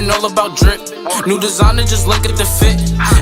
been all about drip. New designer, just look at the fit.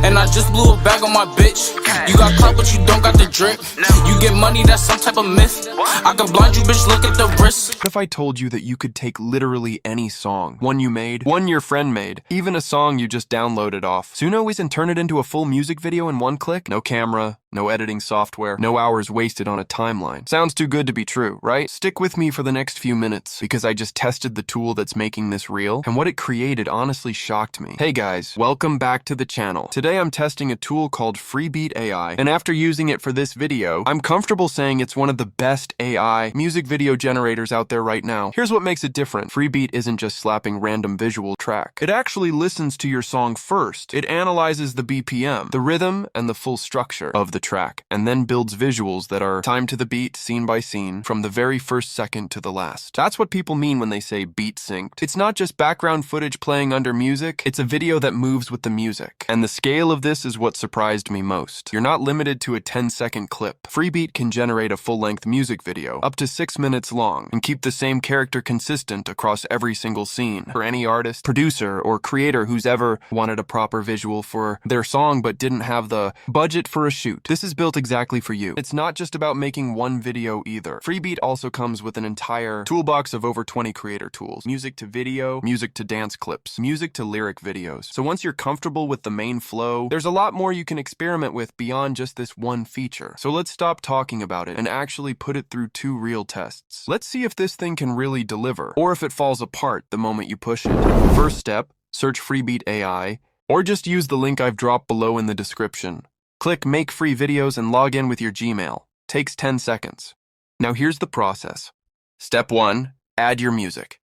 And I just blew a bag on my bitch. You got clout, but you don't got the drip. You get money, that's some type of myth. I can blind you, bitch, look at the wrist. What if I told you that you could take literally any song, one you made, one your friend made, even a song you just downloaded off Suno, and turn it into a full music video in one click? No camera, no editing software, no hours wasted on a timeline. Sounds too good to be true, right? Stick with me for the next few minutes, because I just tested the tool that's making this real, and what it created honestly shocked me. Hey guys, welcome back to the channel. Today I'm testing a tool called Freebeat AI, and after using it for this video, I'm comfortable saying it's one of the best AI music video generators out there right now. Here's what makes it different. Freebeat isn't just slapping random visual track. It actually listens to your song first. It analyzes the BPM, the rhythm, and the full structure of the track, and then builds visuals that are timed to the beat, scene by scene, from the very first second to the last. That's what people mean when they say beat synced. It's not just background footage playing under music, it's a video that moves with the music. And the scale of this is what surprised me most. You're not limited to a 10-second clip. Freebeat can generate a full-length music video, up to 6 minutes long, and keep the same character consistent across every single scene. For any artist, producer, or creator who's ever wanted a proper visual for their song but didn't have the budget for a shoot, this is built exactly for you. It's not just about making one video either. Freebeat also comes with an entire toolbox of over 20 creator tools. Music to video, music to dance clips, music to lyric videos. So once you're comfortable with the main flow, there's a lot more you can experiment with beyond just this one feature. So let's stop talking about it and actually put it through 2 real tests. Let's see if this thing can really deliver, or if it falls apart the moment you push it. First step, search Freebeat AI, or just use the link I've dropped below in the description. Click Make Free Videos and log in with your Gmail. Takes 10 seconds. Now here's the process. Step 1, add your music.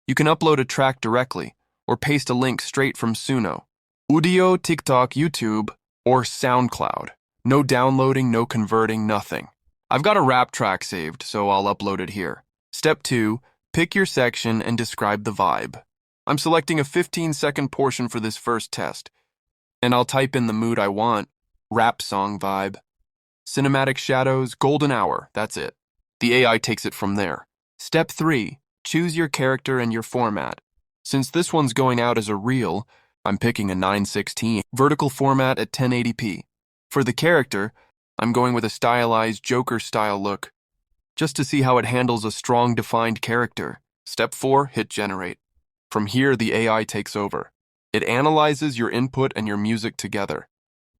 You can upload a track directly, or paste a link straight from Suno, Udio, TikTok, YouTube, or SoundCloud. No downloading, no converting, nothing. I've got a rap track saved, so I'll upload it here. Step 2, pick your section and describe the vibe. I'm selecting a 15-second portion for this first test, and I'll type in the mood I want. Rap song vibe. Cinematic shadows, golden hour, that's it. The AI takes it from there. Step 3, choose your character and your format. Since this one's going out as a reel, I'm picking a 9:16 vertical format at 1080p. For the character, I'm going with a stylized Joker-style look, just to see how it handles a strong defined character. Step 4, hit generate. From here, the AI takes over. It analyzes your input and your music together,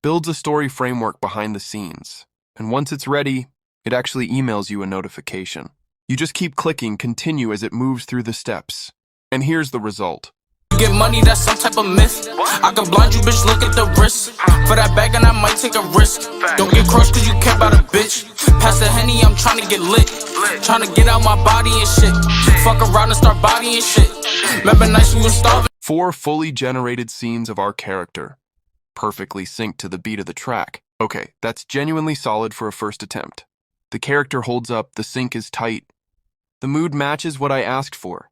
builds a story framework behind the scenes, and once it's ready, it actually emails you a notification. You just keep clicking continue as it moves through the steps. And here's the result. You get money, that's some type of myth. I can blind you, bitch, look at the wrist. For that bag and I might take a risk. Don't get crushed cause you care about a bitch. Pass the Henny, I'm trying to get lit. Trying to get out my body and shit. Fuck around and start bodying shit. Remember nights we were starving. 4 fully generated scenes of our character, perfectly synced to the beat of the track. Okay, that's genuinely solid for a first attempt. The character holds up, the sync is tight. The mood matches what I asked for.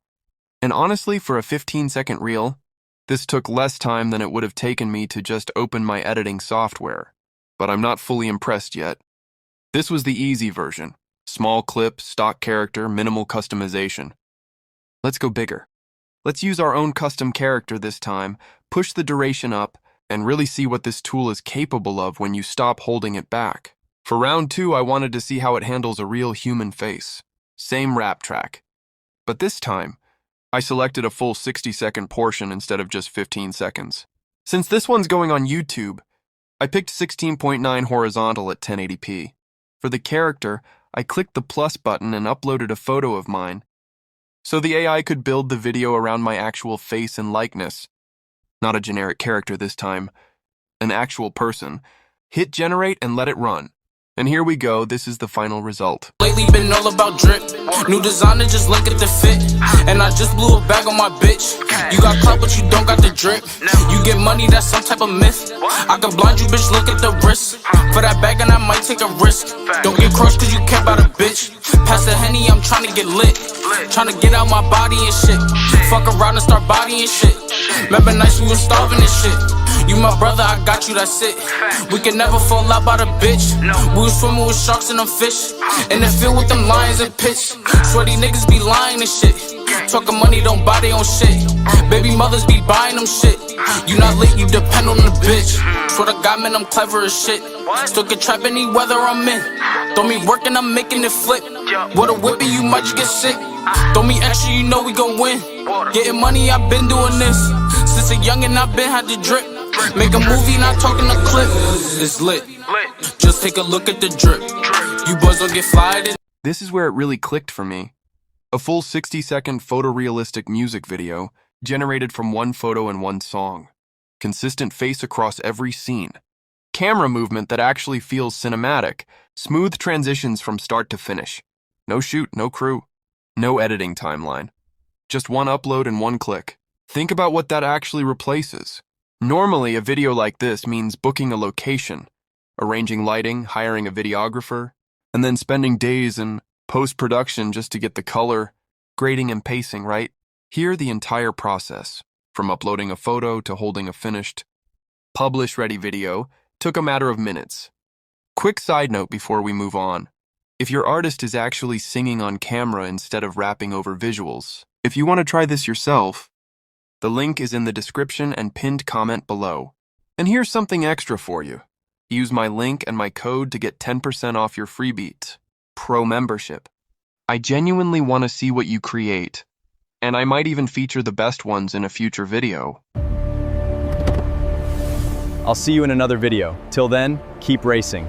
And honestly, for a 15-second reel, this took less time than it would have taken me to just open my editing software. But I'm not fully impressed yet. This was the easy version. Small clip, stock character, minimal customization. Let's go bigger. Let's use our own custom character this time, push the duration up, and really see what this tool is capable of when you stop holding it back. For round 2, I wanted to see how it handles a real human face. Same rap track. But this time, I selected a full 60-second portion instead of just 15 seconds. Since this one's going on YouTube, I picked 16.9 horizontal at 1080p. For the character, I clicked the plus button and uploaded a photo of mine, so the AI could build the video around my actual face and likeness. Not a generic character this time, an actual person. Hit generate and let it run. And here we go, this is the final result. Lately been all about drip. New designer, just look at the fit. And I just blew a bag on my bitch. You got clout, but you don't got the drip. You get money, that's some type of myth. I can blind you, bitch, look at the wrist. For that bag and I might take a risk. Don't get crushed cause you care about a bitch. Pass the Henny, I'm trying to get lit. Trying to get out my body and shit. Fuck around and start bodying shit. Remember nights we were starving and shit. You my brother, I got you, that's it. We can never fall out by the bitch. We was swimming with sharks and them fish. In the field with them lions and pitch. Sweaty niggas be lying and shit. Talking money, don't buy their own shit. Baby mothers be buying them shit. You not lit, you depend on the bitch. Swear to God, man, I'm clever as shit. Still can trap any weather I'm in. Throw me working, I'm making it flip. With a whippy, you might just get sick. Throw me extra, you know we gon' win. Getting money, I've been doing this. Since a youngin', I've been had to drip. Make a movie, not talking a clip. It's lit. Just take a look at the drip. You boys don't get flyed. This is where it really clicked for me. A full 60-second photorealistic music video generated from one photo and one song. Consistent face across every scene. Camera movement that actually feels cinematic. Smooth transitions from start to finish. No shoot, no crew. No editing timeline. Just one upload and one click. Think about what that actually replaces. Normally, a video like this means booking a location, arranging lighting, hiring a videographer, and then spending days in post-production just to get the color, grading and pacing right. Here, the entire process, from uploading a photo to holding a finished, publish-ready video, took a matter of minutes. Quick side note before we move on. If your artist is actually singing on camera instead of rapping over visuals, if you want to try this yourself, the link is in the description and pinned comment below. And here's something extra for you. Use my link and my code to get 10% off your Freebeat Pro membership. I genuinely want to see what you create, and I might even feature the best ones in a future video. I'll see you in another video. Till then, keep racing.